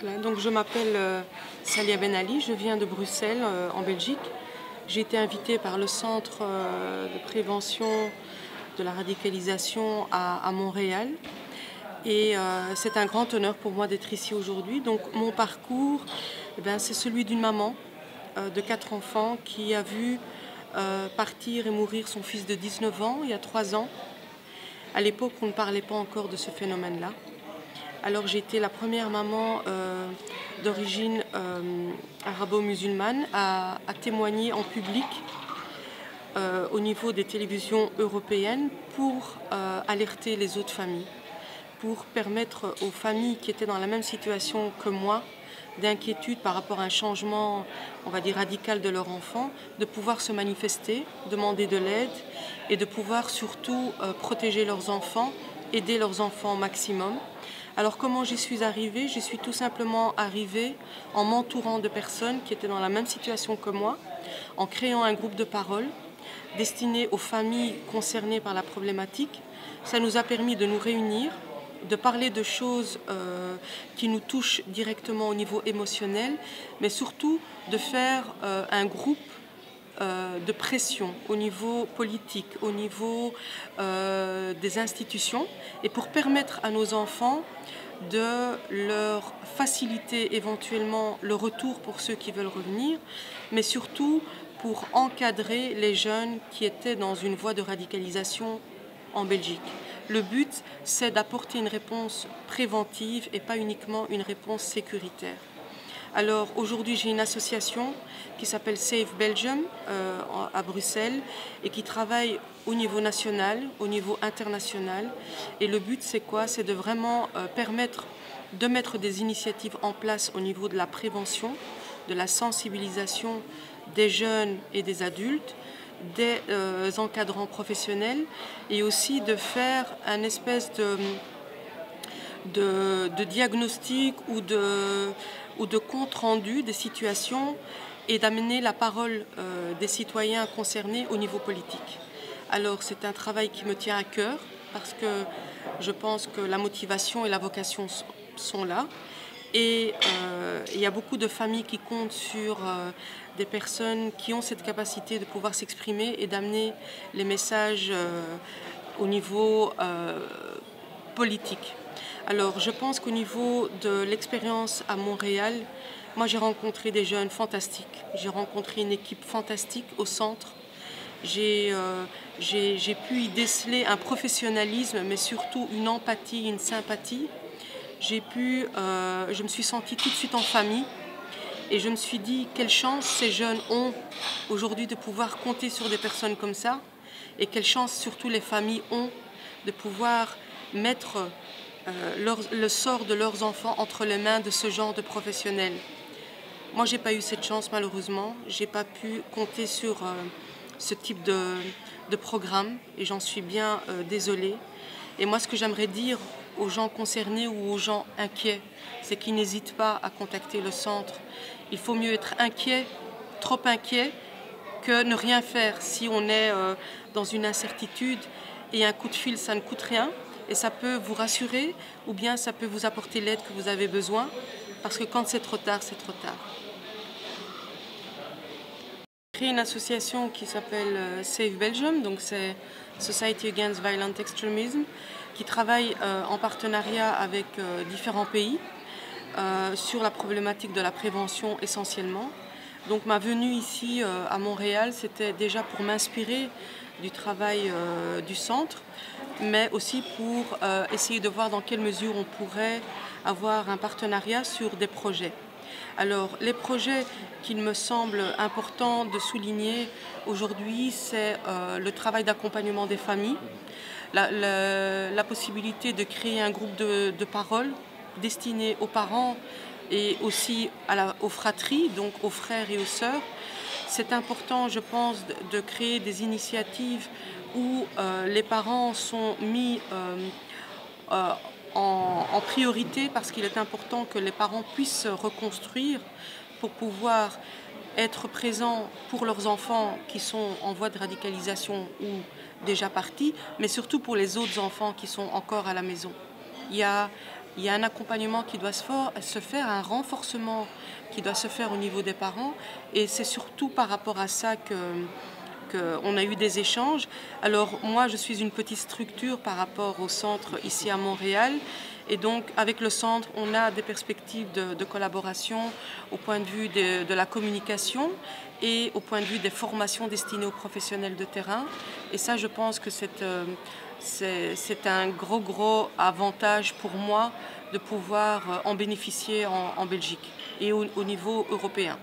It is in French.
Voilà, donc je m'appelle Salia Ben Ali, je viens de Bruxelles, en Belgique. J'ai été invitée par le Centre de prévention de la radicalisation à Montréal. Et c'est un grand honneur pour moi d'être ici aujourd'hui. Donc mon parcours, c'est celui d'une maman de 4 enfants qui a vu partir et mourir son fils de 19 ans il y a 3 ans. À l'époque, on ne parlait pas encore de ce phénomène-là. Alors j'ai été la première maman d'origine arabo-musulmane à témoigner en public au niveau des télévisions européennes pour alerter les autres familles, pour permettre aux familles qui étaient dans la même situation que moi, d'inquiétude par rapport à un changement, on va dire, radical de leur enfant, de pouvoir se manifester, demander de l'aide et de pouvoir surtout protéger leurs enfants, aider leurs enfants au maximum. Alors comment j'y suis arrivée? J'y suis tout simplement arrivée en m'entourant de personnes qui étaient dans la même situation que moi, en créant un groupe de parole destiné aux familles concernées par la problématique. Ça nous a permis de nous réunir, de parler de choses qui nous touchent directement au niveau émotionnel, mais surtout de faire un groupe de pression au niveau politique, au niveau des institutions, et pour permettre à nos enfants de leur faciliter éventuellement le retour pour ceux qui veulent revenir, mais surtout pour encadrer les jeunes qui étaient dans une voie de radicalisation en Belgique. Le but, c'est d'apporter une réponse préventive et pas uniquement une réponse sécuritaire. Alors aujourd'hui, j'ai une association qui s'appelle Save Belgium à Bruxelles et qui travaille au niveau national, au niveau international. Et le but, c'est quoi? C'est de vraiment permettre de mettre des initiatives en place au niveau de la prévention, de la sensibilisation des jeunes et des adultes, des encadrants professionnels, et aussi de faire un espèce de diagnostic ou de compte rendu des situations et d'amener la parole des citoyens concernés au niveau politique. Alors c'est un travail qui me tient à cœur parce que je pense que la motivation et la vocation sont là. Et il y a beaucoup de familles qui comptent sur des personnes qui ont cette capacité de pouvoir s'exprimer et d'amener les messages au niveau politique. Alors je pense qu'au niveau de l'expérience à Montréal, moi j'ai rencontré des jeunes fantastiques, j'ai rencontré une équipe fantastique au centre. J'ai pu y déceler un professionnalisme, mais surtout une empathie, une sympathie. Je me suis sentie tout de suite en famille et je me suis dit quelle chance ces jeunes ont aujourd'hui de pouvoir compter sur des personnes comme ça, et quelle chance surtout les familles ont de pouvoir mettre le sort de leurs enfants entre les mains de ce genre de professionnels. Moi, j'ai pas eu cette chance malheureusement, j'ai pas pu compter sur ce type de programme et j'en suis bien désolée. Et moi, ce que j'aimerais dire aux gens concernés ou aux gens inquiets, c'est qu'ils n'hésitent pas à contacter le centre. Il faut mieux être inquiet, trop inquiet, que ne rien faire. Si on est dans une incertitude, et un coup de fil, ça ne coûte rien, et ça peut vous rassurer, ou bien ça peut vous apporter l'aide que vous avez besoin, parce que quand c'est trop tard, c'est trop tard. J'ai créé une association qui s'appelle Save Belgium, donc c'est Society Against Violent Extremism, qui travaille en partenariat avec différents pays sur la problématique de la prévention essentiellement. Donc ma venue ici à Montréal, c'était déjà pour m'inspirer du travail du centre, mais aussi pour essayer de voir dans quelle mesure on pourrait avoir un partenariat sur des projets. Alors, les projets qu'il me semble important de souligner aujourd'hui, c'est le travail d'accompagnement des familles, la possibilité de créer un groupe de parole destiné aux parents et aussi aux fratries, donc aux frères et aux sœurs. C'est important, je pense, de créer des initiatives où les parents sont mis en priorité, parce qu'il est important que les parents puissent se reconstruire pour pouvoir être présents pour leurs enfants qui sont en voie de radicalisation ou déjà partis, mais surtout pour les autres enfants qui sont encore à la maison. Il y a il y a un accompagnement qui doit se faire, un renforcement qui doit se faire au niveau des parents. Et c'est surtout par rapport à ça qu'on a eu des échanges. Alors moi, je suis une petite structure par rapport au centre ici à Montréal. Et donc, avec le centre, on a des perspectives de collaboration au point de vue de la communication et au point de vue des formations destinées aux professionnels de terrain. Et ça, je pense que c'est un gros avantage pour moi de pouvoir en bénéficier en Belgique et au niveau européen.